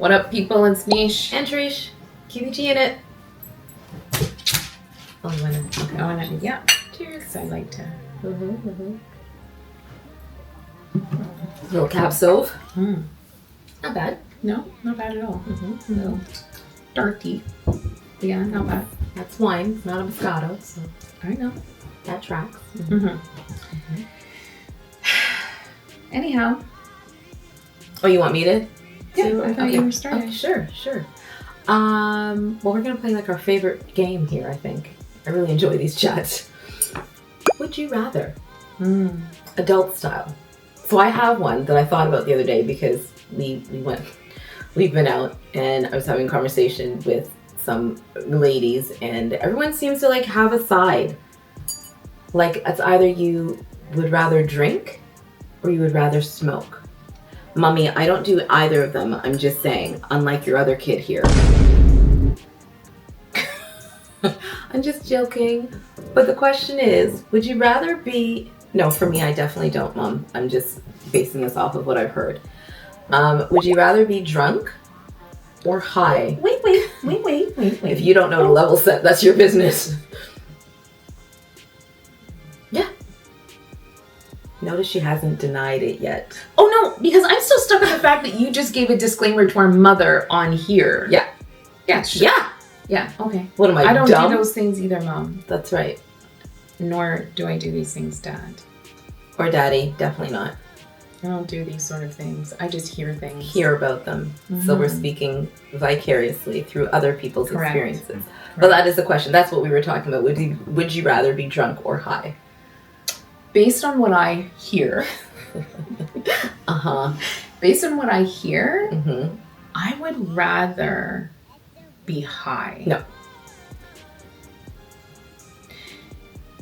What up, people? It's Miche and Triche. QBG in it. Oh, you wanna? Okay. I wanna. Yeah. Cheers. 'Cause I like to. Little cap sauve. Not bad. No, not bad at all. No. Dirty. Yeah, not bad. That's wine, not a Moscato, so I know. that tracks. Anyhow. Oh, you want me to? Yeah, I thought you were starting. Okay, sure. Well, we're gonna play like our favorite game here. I think I really enjoy these chats. Would you rather? Adult style. So I have one that I thought about the other day because we've been out and I was having a conversation with some ladies and everyone seems to like have a side. Like it's either you would rather drink or you would rather smoke. Mommy, I don't do either of them. I'm just saying, unlike your other kid here. I'm just joking. But the question is, would you rather be... No, for me, I definitely don't, Mom. I'm just basing this off of what I've heard. Would you rather be drunk or high? Wait. If you don't know to level set, that's your business. Yeah. Notice she hasn't denied it yet. Oh no, because I'm still stuck on the fact that you just gave a disclaimer to our mother on here. Yeah. Yeah. Okay. What am I, I don't dumb? do those things either, Mom. That's right. Nor do I do these things, Dad. Or Daddy, definitely not. I don't do these sort of things. I just hear things. Hear about them. So we're speaking vicariously through other people's experiences. Correct. But that is the question. That's what we were talking about. Would you rather be drunk or high? Based on what I hear, based on what I hear, I would rather be high. No.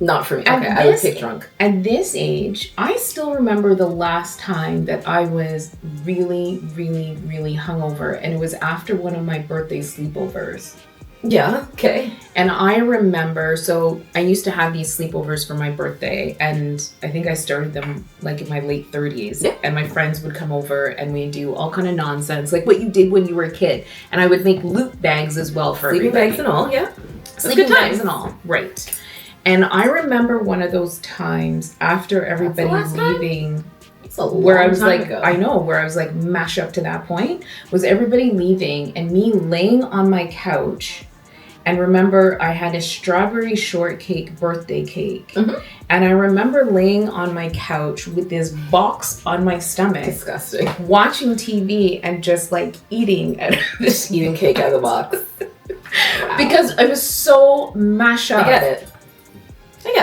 Not for me. Okay, I would pick drunk. At this age, I still remember the last time that I was really, really, really hungover, and it was after one of my birthday sleepovers. Yeah, okay. And I remember, so I used to have these sleepovers for my birthday, and I think I started them like in my late 30s. Yeah. And my friends would come over and we'd do all kind of nonsense, like what you did when you were a kid. And I would make loot bags as well for Sleeping everybody. bags and all, yeah. Sleeping bags and all, right. And I remember one of those times after everybody leaving, where I was like, I know, where I was like mash up to that point, was everybody leaving and me laying on my couch. And remember, I had a strawberry shortcake birthday cake. And I remember laying on my couch with this box on my stomach. Disgusting. Watching TV and just like eating cake out of the box. Wow. Because I was so mashed up. I get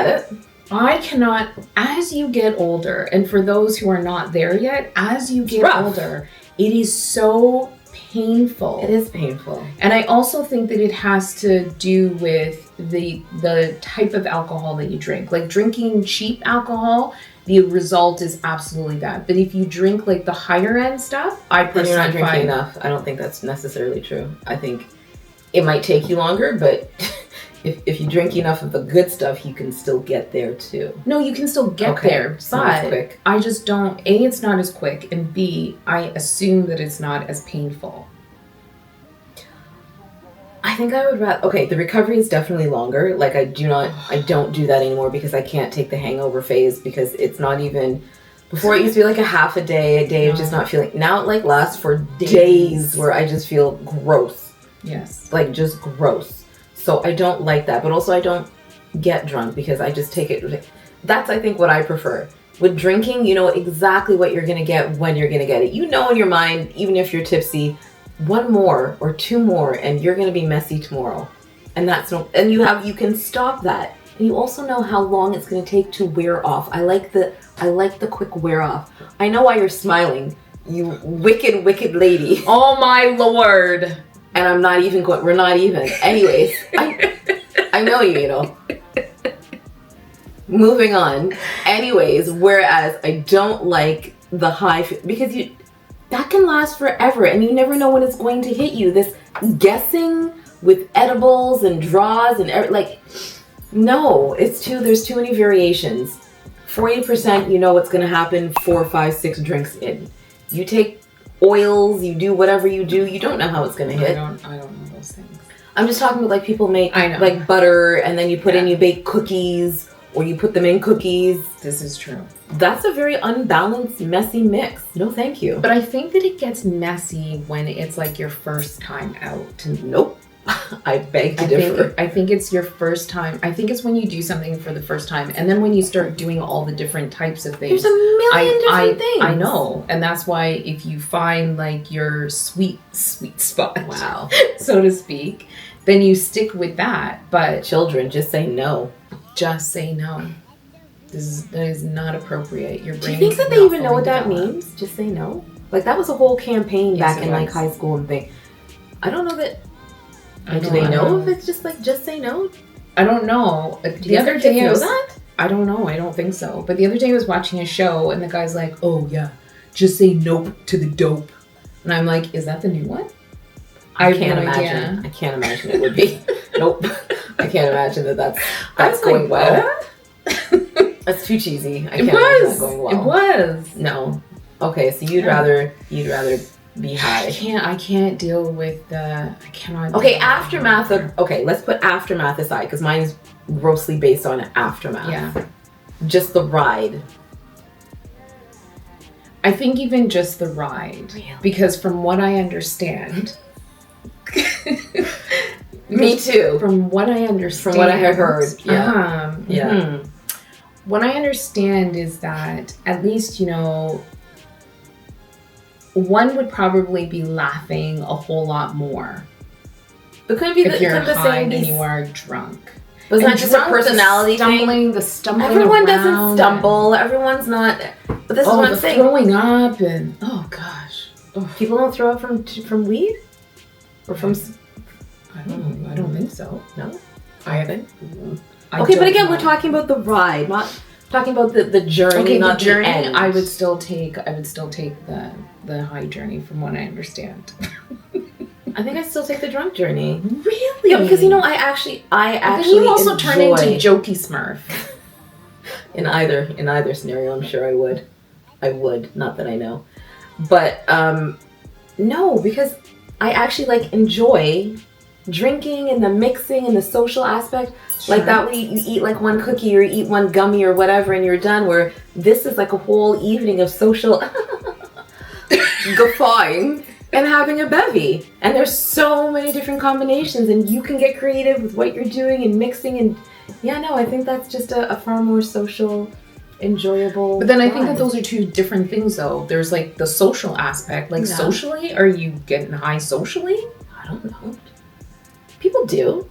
it. I cannot, as you get older, and for those who are not there yet, as you get older, it is so painful. It is painful. And I also think that it has to do with the type of alcohol that you drink. Like drinking cheap alcohol, the result is absolutely that. But if you drink like the higher end stuff, I personally you're not drinking enough. I don't think that's necessarily true. I think it might take you longer, but if you drink enough of the good stuff, you can still get there too. No, you can still get there, it's not as but quick. I just don't, A, it's not as quick, and B, I assume that it's not as painful. I think I would rather, the recovery is definitely longer. Like I don't do that anymore because I can't take the hangover phase because it's not even, before it used to be like a half a day of just not feeling, now it like lasts for days where I just feel gross. Yes. Like just gross. So I don't like that, but also I don't get drunk because I just take it. That's, I think, what I prefer. With drinking, you know exactly what you're going to get when you're going to get it. You know in your mind, even if you're tipsy, one more or two more and you're going to be messy tomorrow. And you can stop that. And you also know how long it's going to take to wear off. I like the quick wear off. I know why you're smiling, you wicked, wicked lady. Oh my Lord. And I'm not even going, we're not even. Anyways, I know you know. Moving on. Anyways, whereas I don't like the high, because that can last forever and you never know when it's going to hit you. This guessing with edibles and draws and no, there's too many variations. 40%, you know what's going to happen 4, 5, 6 drinks in. You take oils, you do whatever you do, you don't know how it's going to hit. I don't know those things. I'm just talking about like people make like butter and then you put in, you bake cookies or you put them in cookies. This is true. That's a very unbalanced, messy mix. No, thank you. But I think that it gets messy when it's like your first time out. Nope. I beg to differ. I think it's your first time. I think it's when you do something for the first time, and then when you start doing all the different types of things. There's a million different things. I know, and that's why if you find like your sweet spot, wow, so to speak, then you stick with that. But children, just say no. Just say no. That is not appropriate. Your brain. Do you think that they even know what that means? Just say no. Like that was a whole campaign back in like high school and thing. I don't know that. Do they know if it's just like, just say no? I don't know. The other day I don't know. I don't think so. But the other day I was watching a show and the guy's like, oh yeah, just say nope to the dope. And I'm like, is that the new one? I can't imagine. I can't imagine it would be. Nope. I can't imagine that's going well. That's too cheesy. I can't imagine that going well. It was. No. Okay, so you'd rather be high. I can't deal with I cannot. Okay, aftermath of, okay, let's put aftermath aside because mine is grossly based on aftermath. Yeah. Just the ride. I think even just the ride. Really? Because from what I understand. Me too. From what I understand. From what I have heard. Yeah. Yeah. Mm-hmm. What I understand is that at least, one would probably be laughing a whole lot more. But couldn't be if you're high and you are drunk. But it's not just a personality thing. The stumbling Everyone around doesn't stumble. Everyone's not. But this is one thing. Throwing up and oh gosh, people don't throw up from weed or from. I don't know. I don't think so. No, I haven't. Okay, but again, we're talking about the ride, not talking about the journey. Okay, not the journey. The end. I would still take the high journey, from what I understand. I think I still take the drunk journey. Really? Yeah, because I actually. But then you also turn into Jokey Smurf. In either scenario, I'm sure I would. I would, not that I know, but no, because I actually enjoy drinking and the mixing and the social aspect. Sure. Like that way you eat like one cookie or eat one gummy or whatever and you're done, where this is like a whole evening of social guffawing and having a bevy. And there's so many different combinations and you can get creative with what you're doing and mixing and I think that's just a far more social, enjoyable. But then I think that those are two different things though. There's like the social aspect, socially, are you getting high socially? I don't know. People do.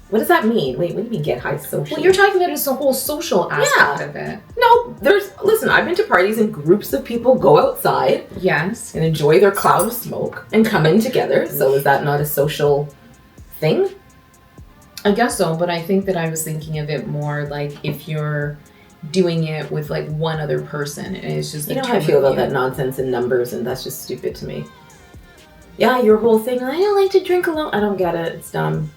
What does that mean? Wait, what do you mean get high socially? Well, you're talking about just the whole social aspect of it. No, listen, I've been to parties and groups of people go outside. Yes. And enjoy their cloud of smoke and come in together. So is that not a social thing? I guess so, but I think that I was thinking of it more like if you're doing it with like one other person and it's just you know how I feel about that nonsense in numbers, and that's just stupid to me. Yeah, your whole thing, I don't like to drink alone. I don't get it. It's dumb.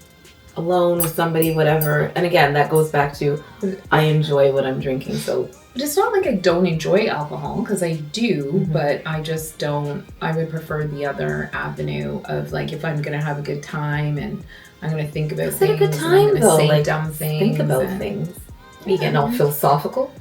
Alone with somebody, whatever. And again, that goes back to I enjoy what I'm drinking. So, but it's not like I don't enjoy alcohol, because I do, but I just don't. I would prefer the other avenue of like if I'm gonna have a good time and I'm gonna think about things. It's a good time though. Say like dumb things. Think about things. You getting all philosophical?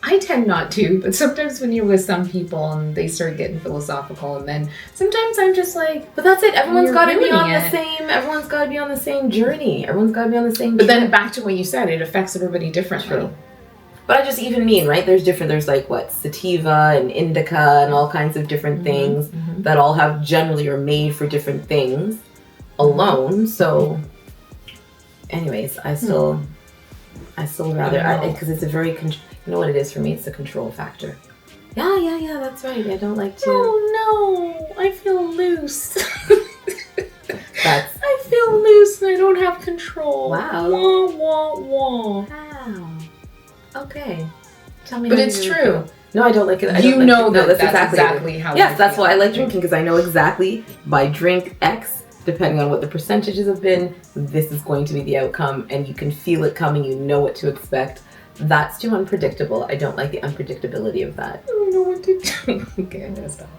I tend not to, but sometimes when you're with some people and they start getting philosophical, and then sometimes I'm just like, but that's it. Everyone's got to be on the same. Everyone's got to be on the same journey. Everyone's got to be on the same. But then back to what you said, it affects everybody differently. True. But I just even mean, right? There's like what, sativa and indica and all kinds of different things that all have generally are made for different things alone. So, anyways, I still rather because it's a very you know what it is for me? It's a control factor. Yeah, that's right. I don't like to. Oh no, I feel loose. I feel loose and I don't have control. Wow. Wah, wah, wah. Wow. Okay. Tell me. But it's true. No, I don't like it. That's exactly how. Yes, that's why I like drinking, because I know exactly by drink X, depending on what the percentages have been, this is going to be the outcome, and you can feel it coming. You know what to expect. That's too unpredictable. I don't like the unpredictability of that. I don't know what to do. Okay, I'm gonna stop.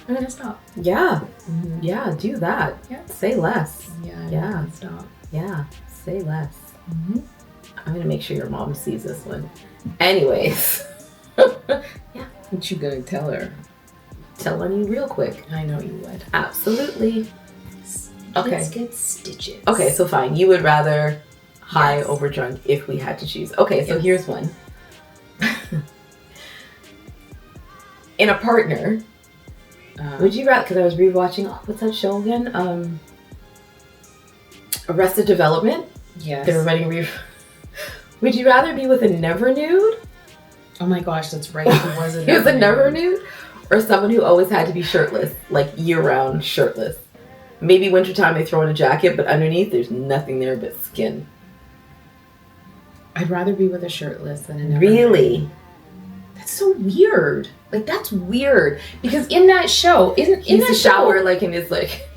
I'm gonna stop. Yeah. Mm-hmm. Yeah, do that. Yeah. Say less. Yeah. Stop. Yeah. Say less. Mm-hmm. I'm gonna make sure your mom sees this one. Anyways. Yeah. What you gonna tell her? Tell on you real quick. I know you would. Absolutely. Okay. Let's get stitches. Okay, so fine. You would rather high over drunk if we had to choose. Okay, so here's one. In a partner, would you rather, because I was rewatching, what's that show again? Arrested Development? Yes. They were writing would you rather be with a never nude? Oh my gosh, that's right. He was a He was a never nude? Or someone who always had to be shirtless, like year-round shirtless? Maybe wintertime they throw in a jacket, but underneath there's nothing there but skin. I'd rather be with a shirtless than a never Really? nude. That's so weird. Like, that's weird. Because in that show, in the shower, like in his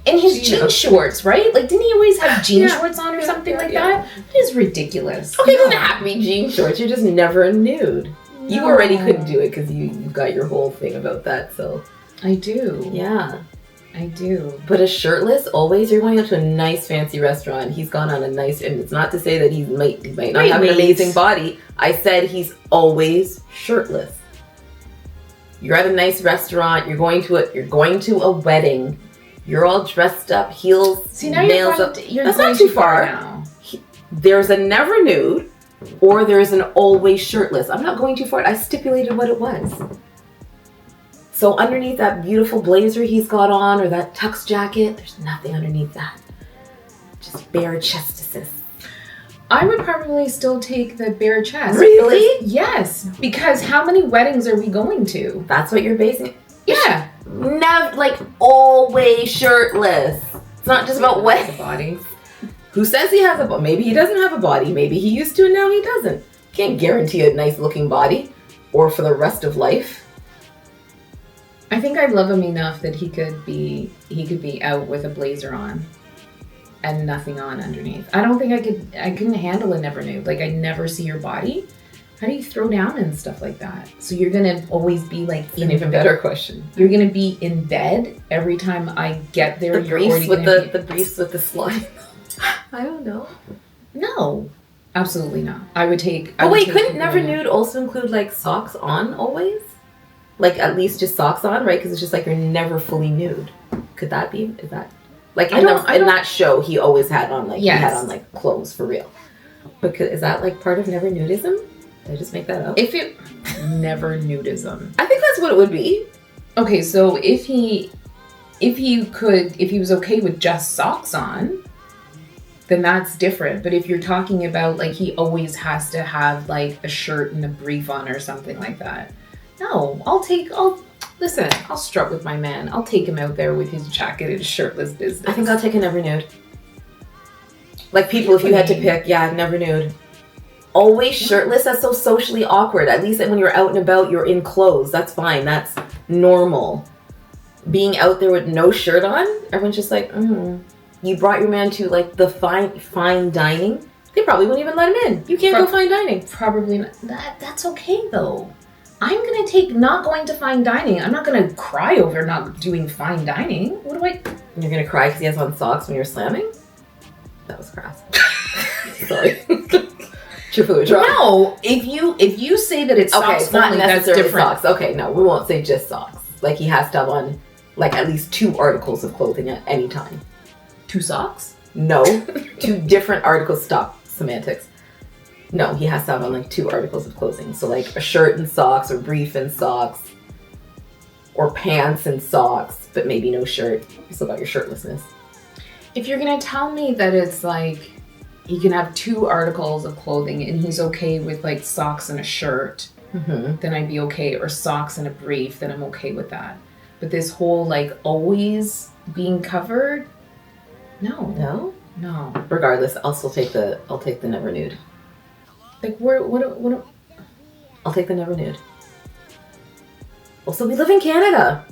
in his jean shorts, right? Like, didn't he always have jean shorts on or something like that? It is ridiculous. Okay, it doesn't have to be jean shorts. You're just never nude. No. You already couldn't do it because you've got your whole thing about that. So I do. Yeah. I do. But a shirtless, always, you're going up to a nice fancy restaurant. He's gone on a nice, and it's not to say that he might not have an amazing body. I said he's always shirtless. You're at a nice restaurant. You're going to a wedding. You're all dressed up, heels, see, now nails up. That's not too far. Now. There's a never nude, or there's an always shirtless. I'm not going too far. I stipulated what it was. So underneath that beautiful blazer he's got on, or that tux jacket, there's nothing underneath that. Just bare chestises. I would probably still take the bare chest. Really? Yes. Because how many weddings are we going to? That's what you're basing? Yeah. Never, like, always shirtless. It's not just about weddings. Body. Who says he has a body? Maybe he doesn't have a body. Maybe he used to and now he doesn't. Can't guarantee a nice looking body. Or for the rest of life. I think I love him enough that he could be out with a blazer on and nothing on underneath. I don't think I couldn't handle a never nude. Like, I never see your body. How do you throw down and stuff like that? So you're gonna always be like an even better question. You're gonna be in bed every time I get there. The briefs with the briefs with the slime. I don't know. No, absolutely not. I would take. But wait, couldn't never nude also include like socks on always? Like at least just socks on, right? Because it's just like you're never fully nude. Could that be? Is that like in that show he always had on like he had on like clothes for real? But is that like part of never nudism? Did I just make that up? Never nudism. I think that's what it would be. Okay, so if he was okay with just socks on, then that's different. But if you're talking about like he always has to have like a shirt and a brief on or something like that, no, I'll strut with my man. I'll take him out there with his jacket and shirtless business. I think I'll take a never nude. Like people, if you had to pick, never nude. Always shirtless, that's so socially awkward. At least when you're out and about, you're in clothes. That's fine. That's normal. Being out there with no shirt on, everyone's just like, You brought your man to like the fine dining. They probably wouldn't even let him in. You can't go fine dining. Probably not. That's okay though. I'm going to take not going to fine dining. I'm not going to cry over not doing fine dining. What do I... You're going to cry because he has on socks when you're slamming? That was crass. Sorry. No, if you say that it's socks it's not only, that's different. Socks. Okay, no, we won't say just socks. Like he has to have on like at least 2 articles of clothing at any time. 2 socks? No, 2 different articles. Stop semantics. No, he has to have on like 2 articles of clothing. So like a shirt and socks, or brief and socks, or pants and socks, but maybe no shirt. You still got your shirtlessness. If you're gonna tell me that it's like he can have 2 articles of clothing and he's okay with like socks and a shirt, then I'd be okay. Or socks and a brief, then I'm okay with that. But this whole like always being covered, no. Regardless, I'll take the never nude. Like what? I'll take the never nude. Also, we live in Canada.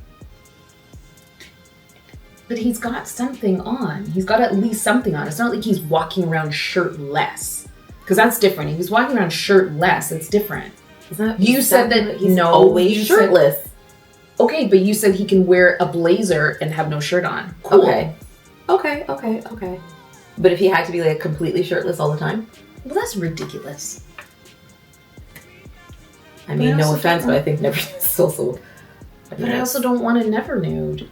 But he's got something on. He's got at least something on. It's not like he's walking around shirtless. Because that's different. If he's walking around shirtless, it's different. You said that he's always shirtless. Okay, but you said he can wear a blazer and have no shirt on. Cool. Okay. But if he had to be like completely shirtless all the time? Well, that's ridiculous. I mean, no offense, but I think never is also... But I also don't want a never nude.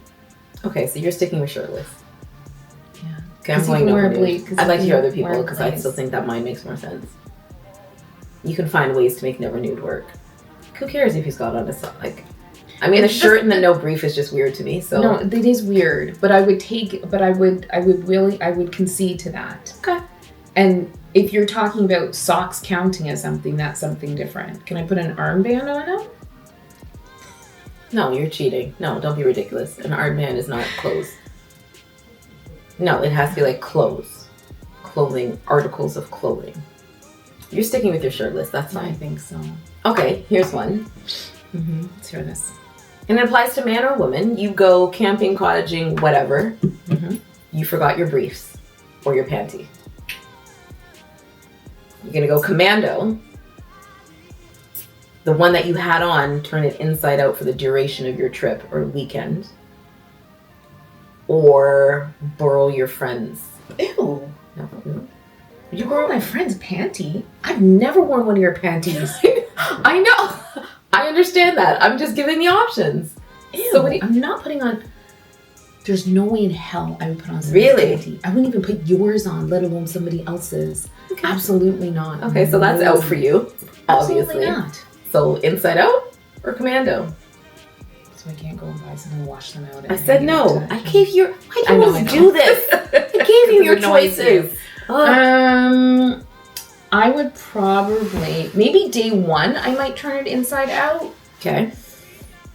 Okay, so you're sticking with shirtless. Yeah. Okay, I'm going never nude. I'd like to hear other people because I still think that mine makes more sense. You can find ways to make never nude work. Who cares if he's got on a like? I mean, the shirt and the no brief is just weird to me. So no, it is weird. But I would concede to that. Okay. And if you're talking about socks counting as something, that's something different. Can I put an armband on him? No, you're cheating. No, don't be ridiculous. An armband is not clothes. No, it has to be like clothes. Clothing, articles of clothing. You're sticking with your shirtless. That's fine. I think so. Okay, here's one. Let's hear this. And it applies to man or woman. You go camping, cottaging, whatever. You forgot your briefs or your panty. You're going to go commando. The one that you had on, turn it inside out for the duration of your trip or weekend. Or borrow your friends. Ew. No. You borrow my friend's panty? I've never worn one of your panties. I know. I understand that. I'm just giving the options. Ew. So I'm not putting on... There's no way in hell I would put on somebody's panty. I wouldn't even put yours on, let alone somebody else's. Okay. Absolutely not. Okay, so that's out for you. Absolutely obviously. Not. So inside out or commando? So I can't go and buy some and wash them out. I said no. I gave you... Why do you always do this? I gave you your choices. I would probably... Maybe day one, I might turn it inside out. Okay.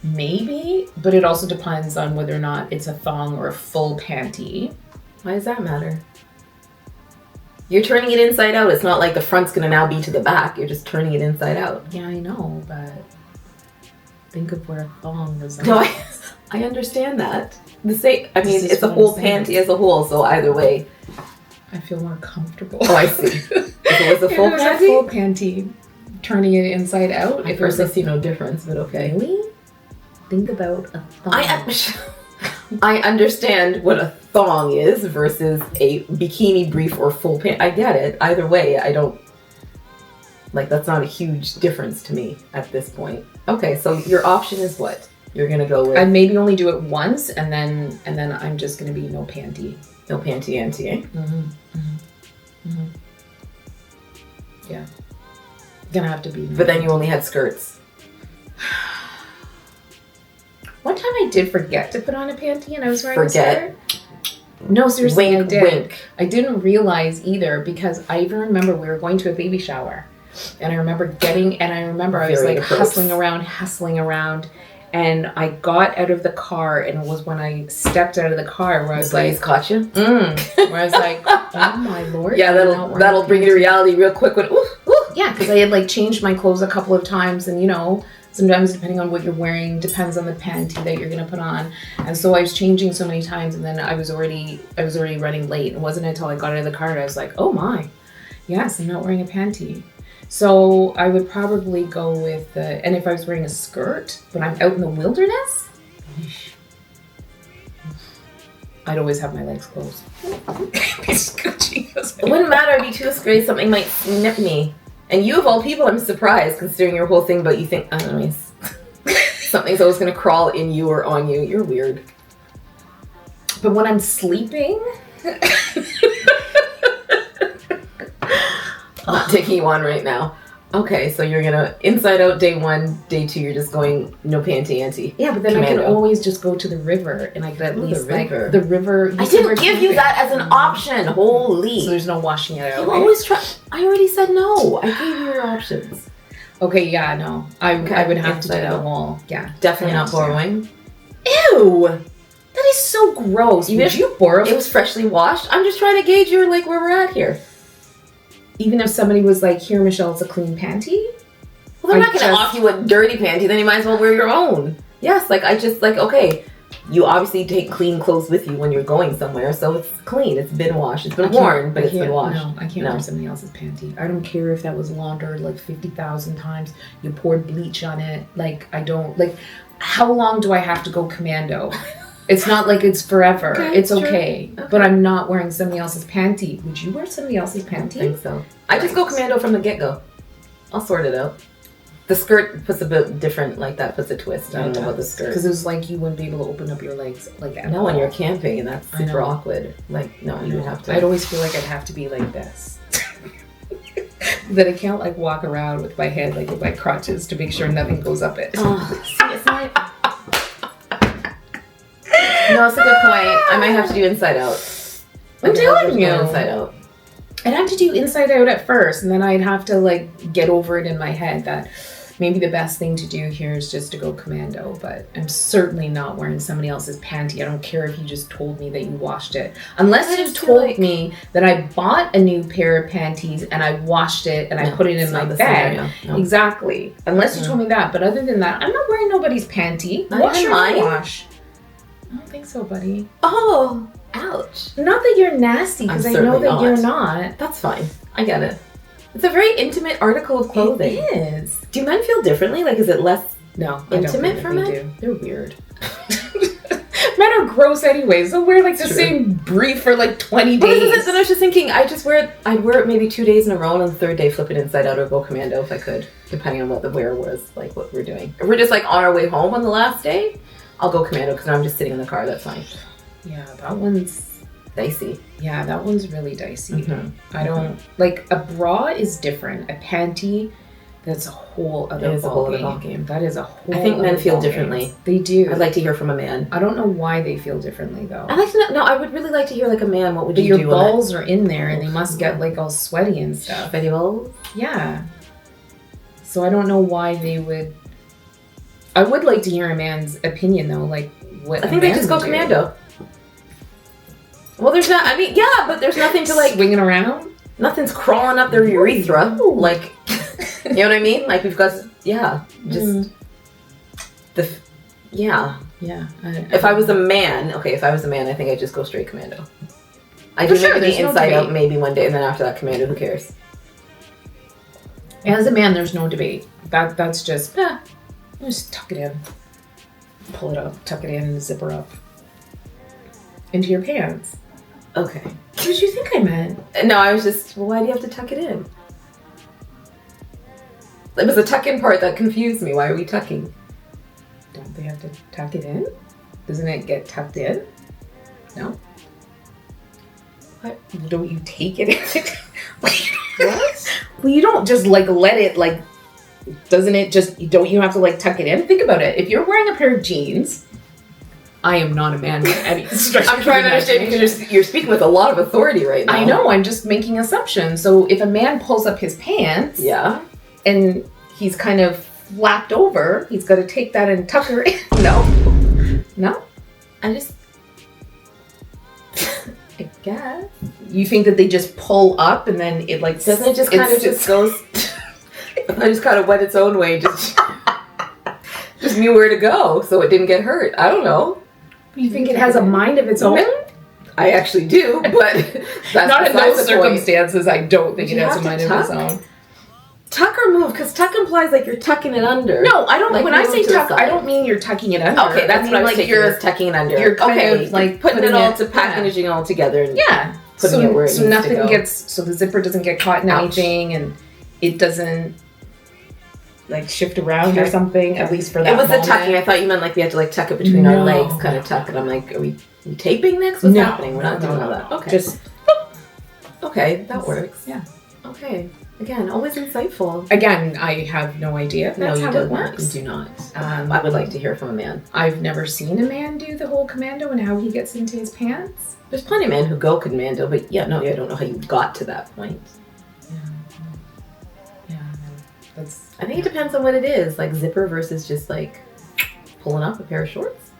Maybe. But it also depends on whether or not it's a thong or a full panty. Why does that matter? You're turning it inside out. It's not like the front's going to now be to the back. You're just turning it inside out. Yeah, I know, but... Think of where a thong is. No, I understand that. It's a whole panty as a whole, so either way. I feel more comfortable. Oh, I see. If it was a full panty? Full panty, turning it inside out. I personally see no difference, but okay. Really? Think about a thong. I understand what a thong is versus a bikini brief or full pant. I get it. Either way, I don't... Like, that's not a huge difference to me at this point. Okay, so your option is what? You're gonna go with... I'd maybe only do it once, and then I'm just gonna be no panty. No panty ante, eh? Yeah. Gonna have to be. But then you only had skirts. One time I did forget to put on a panty, and I was wearing a skirt. No, seriously, wink, I did. Wink. I didn't realize either because I even remember we were going to a baby shower. And I remember I was like hustling around. And I got out of the car, and it was when I stepped out of the car where I was like... caught you? Where I was like, oh my Lord. Yeah, that'll bring you to reality real quick. Yeah, because I had like changed my clothes a couple of times, and you know, sometimes depending on what you're wearing, depends on the panty that you're going to put on. And so I was changing so many times, and then I was already running late. It wasn't until I got out of the car and I was like, oh my, yes, I'm not wearing a panty. So I would probably go with and if I was wearing a skirt, when I'm out in the wilderness, I'd always have my legs closed. It wouldn't matter, I'd be too scared something might snip me. And you of all people, I'm surprised considering your whole thing, but you think, something's always going to crawl in you or on you. You're weird. But when I'm sleeping... I'm not taking you on right now. Okay, so you're gonna inside out day one, day two, you're just going no panty ante. Yeah, but then commando. I can always just go to the river and I could at least the river. I didn't give you that as an option. Holy. So there's no washing it out. You always try. I already said no. I gave you your options. Okay, yeah, no. I would have to do the whole. Yeah. Definitely not borrowing. Ew! That is so gross. Even if you borrow, it was freshly washed. I'm just trying to gauge your where we're at here. Even if somebody was like, here, Michelle, it's a clean panty? Well, they're not going to offer you a dirty panty, then you might as well wear your own. Yes, okay, You obviously take clean clothes with you when you're going somewhere, so it's clean. It's been washed. It's been worn, but it's been washed. No, I can't wear somebody else's panty. I don't care if that was laundered like 50,000 times. You poured bleach on it. Like, I don't, like, how long do I have to go commando? It's not like it's forever. Okay, it's okay. But I'm not wearing somebody else's panty. Would you wear somebody else's panty? I think so. I just go commando from the get-go. I'll sort it out. The skirt puts a bit different, like that puts a twist. I don't know about the skirt. Because it was like you wouldn't be able to open up your legs like that. No, when you're camping, and that's super awkward. Like, no, you would have to. I'd always feel like I'd have to be like this. That I can't like walk around with my head like with my crotches to make sure nothing goes up it. Oh, see, it's not... No, it's a good point. I might have to do inside out. I'm telling you. Inside out. I'd have to do inside out at first, and then I'd have to like get over it in my head that maybe the best thing to do here is just to go commando. But I'm certainly not wearing somebody else's panty. I don't care if you just told me that you washed it. Unless you told me that I bought a new pair of panties and I washed it and I put it in my bag. No. Exactly. Unless you told me that. But other than that, I'm not wearing nobody's panty. Wash or not wash? I don't think so, buddy. Oh, ouch. Not that you're nasty, because I know that you're not. That's fine. I get it. It's a very intimate article of clothing. It is. Do men feel differently? Like, is it less intimate for men? Do. They're weird. Men are gross anyways. They'll wear like the same brief for like 20 days. Then I was just thinking, I'd wear it maybe 2 days in a row, and on the third day flip it inside out or go commando if I could, depending on what the wear was, like what we're doing. If we're just like on our way home on the last day, I'll go commando because I'm just sitting in the car. That's fine. Yeah, that one's dicey. Yeah, that one's really dicey. Mm-hmm. I don't like a bra is different. A panty, that's a whole other ball game. That is a whole. I think men feel differently. They do. I'd like to hear from a man. I don't know why they feel differently though. I'd like to know. No, I would really like to hear like a man. What would you do? Your balls are in there and they must get like all sweaty and stuff. Sweaty balls? Yeah. So I don't know why they would. I would like to hear a man's opinion though, like what. I think they just go commando. Well, there's not. I mean, yeah, but there's nothing to like swinging around. Nothing's crawling up their urethra, like you know what I mean. Like we've got, just yeah. If I was a man, I think I'd just go straight commando. I do maybe the inside out maybe one day, and then after that, commando. Who cares? As a man, there's no debate. That's just. Just tuck it in, pull it up, tuck it in, zipper up into your pants. Okay. What did you think I meant? No, I was just, well, why do you have to tuck it in? It was the tuck in part that confused me. Why are we tucking? Don't they have to tuck it in? Doesn't it get tucked in? No. What? Don't you take it in? What? Well, you don't just like let it like. Doesn't it just, don't you have to like tuck it in? Think about it. If you're wearing a pair of jeans, I am not a man. I'm trying to understand because you're speaking with a lot of authority right now. I know, I'm just making assumptions. So if a man pulls up his pants, and he's kind of flapped over, he's got to take that and tuck her in. No? I guess. You think that they just pull up and then it like... Doesn't it just kind of just goes... I just kind of went its own way, just knew where to go, so it didn't get hurt. I don't know. You think it has a mind of its own? I actually do, but that's not in those circumstances. I don't think it has a mind of its own. Tuck or move, because tuck implies like you're tucking it under. No, I don't. Like when I say tuck, I don't mean you're tucking it under. Okay, that's what I was taking as tucking it under. You're kind of like putting it all to packaging all together. And putting it where it needs to go. So the zipper doesn't get caught in anything, and it doesn't. Like shift around or something, at least for that moment. It was the tucking. I thought you meant like we had to like tuck it between our legs, kind of tuck. And I'm like, are we taping next? What's happening? We're not doing all that. Okay. Just okay, that works. Yeah. Okay. Again, always insightful. Again, I have no idea if that's how it works. You do not. I would like to hear from a man. I've never seen a man do the whole commando and how he gets into his pants. There's plenty of men who go commando, but I don't know how you got to that point. I think it depends on what it is, like zipper versus just like pulling up a pair of shorts.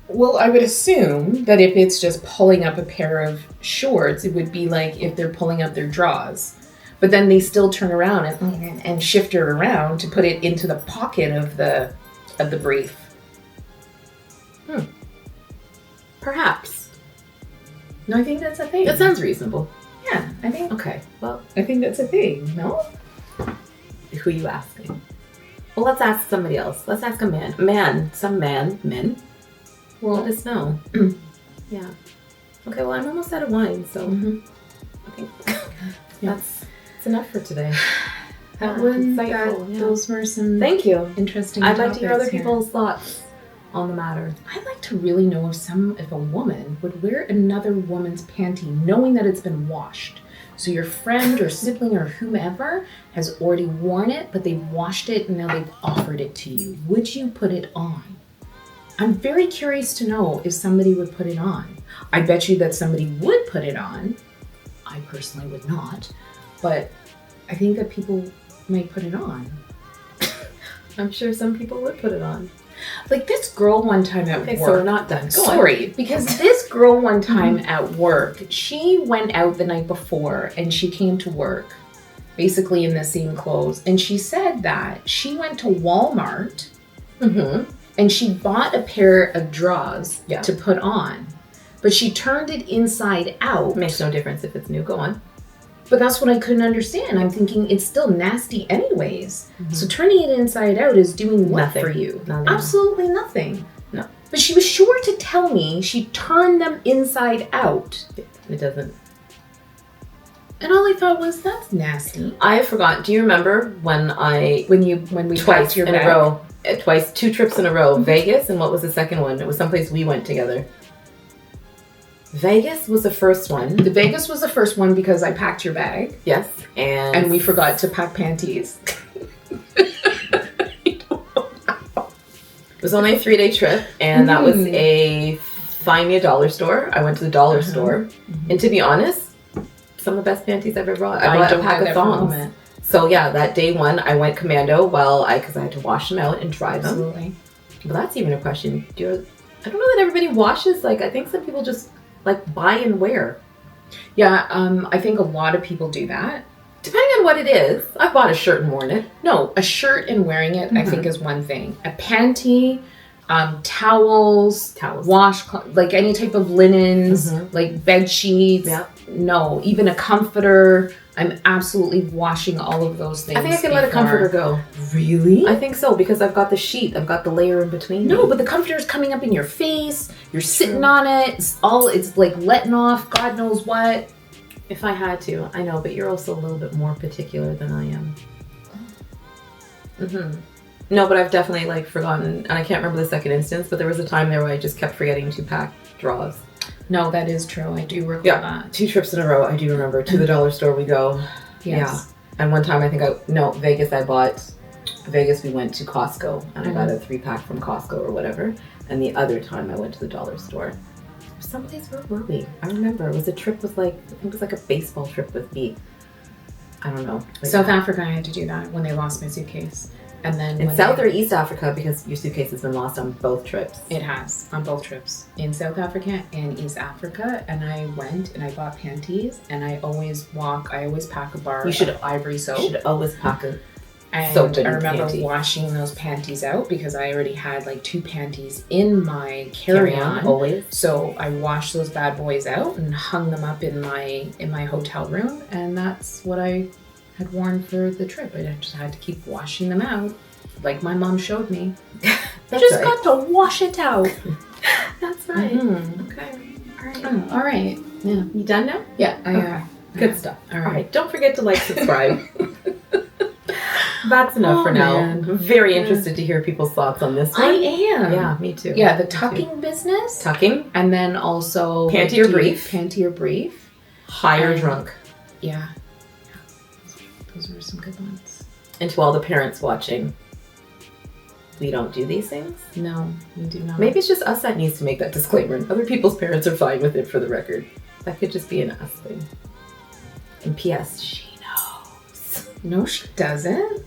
Well, I would assume that if it's just pulling up a pair of shorts, it would be like if they're pulling up their drawers. But then they still turn around and shift it around to put it into the pocket of the brief. Perhaps. No, I think that's a thing. That sounds reasonable. Yeah, I think. Okay, well, I think that's a thing. No. who are you asking? Well, let's ask somebody else. Let's ask a man. Men. Well, let us know. Yeah. Okay, well, I'm almost out of wine, so I think that's enough for today. Those were some Thank you. interesting I'd like to hear other here. people's thoughts on the matter. I'd like to really know if a woman would wear another woman's panty knowing that it's been washed. So your friend or sibling or whomever has already worn it, but they've washed it and now they've offered it to you. Would you put it on? I'm very curious to know if somebody would put it on. I bet you that somebody would put it on. I personally would not, but I think that people might put it on. I'm sure some people would put it on. Like this girl one time at work. So we're not done. Because this girl one time at work, she went out the night before and she came to work basically in the same clothes. And she said that she went to Walmart and she bought a pair of drawers to put on. But she turned it inside out. Makes no difference if it's new. Go on. But that's what I couldn't understand. I'm thinking it's still nasty anyways. So turning it inside out is doing what for you? Nothing. Absolutely nothing. No. But she was sure to tell me she turned them inside out. It doesn't. And all I thought was, that's nasty. I forgot. Do you remember when we twice in a row, twice, 2 trips in a row, Vegas, and what was the second one? It was someplace we went together. Vegas was the first one. The Vegas was the first one because I packed your bag. Yes. And we forgot to pack panties. It was only a 3-day trip, and that was find me a dollar store. I went to the dollar store. And to be honest, some of the best panties I've ever brought. I bought a pack of thongs. So yeah, that day one, I went commando because I had to wash them out and dry them. Absolutely. But that's even a question. I don't know that everybody washes. Like, I think some people just buy and wear. Yeah, I think a lot of people do that. Depending on what it is. I've bought a shirt and worn it. No, a shirt and wearing it, I think, is one thing. A panty, towels, like any type of linens, like bed sheets. Yep. No, even a comforter. I'm absolutely washing all of those things. I think I can let a comforter go. Really? I think so, because I've got the sheet. I've got the layer in between. No, but the comforter's coming up in your face. You're sitting on it. It's like letting off God knows what. If I had to. I know, but you're also a little bit more particular than I am. No, but I've definitely forgotten, and I can't remember the second instance, but there was a time there where I just kept forgetting to pack drawers. No, that is true. I do recall that. 2 trips in a row, I do remember. To the dollar store we go. Yes. Yeah. And one time Vegas we went to Costco, and I got a 3-pack from Costco or whatever. And the other time I went to the dollar store. Someplace, where were we? I remember. It was a trip with I think it was like a baseball trip with me. I don't know. South Africa, I had to do that when they lost my suitcase. And then in South or East Africa, because your suitcase has been lost on both trips. It has, on both trips. In South Africa and East Africa. And I went and I bought panties. And I always pack a bar of Ivory soap. You should always pack a and soap I remember washing those panties out because I already had 2 panties in my carry-on. Always. So I washed those bad boys out and hung them up in my hotel room. And that's what I had worn for the trip. I just had to keep washing them out, like my mom showed me. Got to wash it out. That's right. Okay. All right. Yeah. You done now? Yeah. Okay. Good stuff. All right. Don't forget to subscribe. That's enough for now. Man. I'm very interested to hear people's thoughts on this one. I am. Yeah, me too. Yeah, the tucking business. Tucking. And then also Panty or brief. Panty or brief. High or drunk. Yeah. Those were some good ones. And to all the parents watching, we don't do these things? No, we do not. Maybe it's just us that needs to make that disclaimer. And other people's parents are fine with it, for the record. That could just be an us thing. And P.S. She knows. No, she doesn't.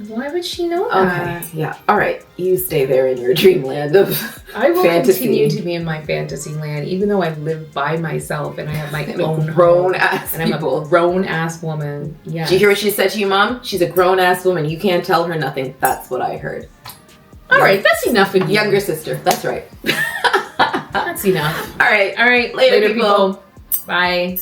Why would she know that? Okay, yeah. All right. You stay there in your dreamland of I will fantasy. Continue to be in my fantasy land, even though I live by myself and I have my own grown-ass and I'm a grown-ass woman. Yes. Did you hear what she said to you, Mom? She's a grown-ass woman. You can't tell her nothing. That's what I heard. All right. That's enough of you. Younger sister. That's right. That's enough. All right. All right. Later people. Bye.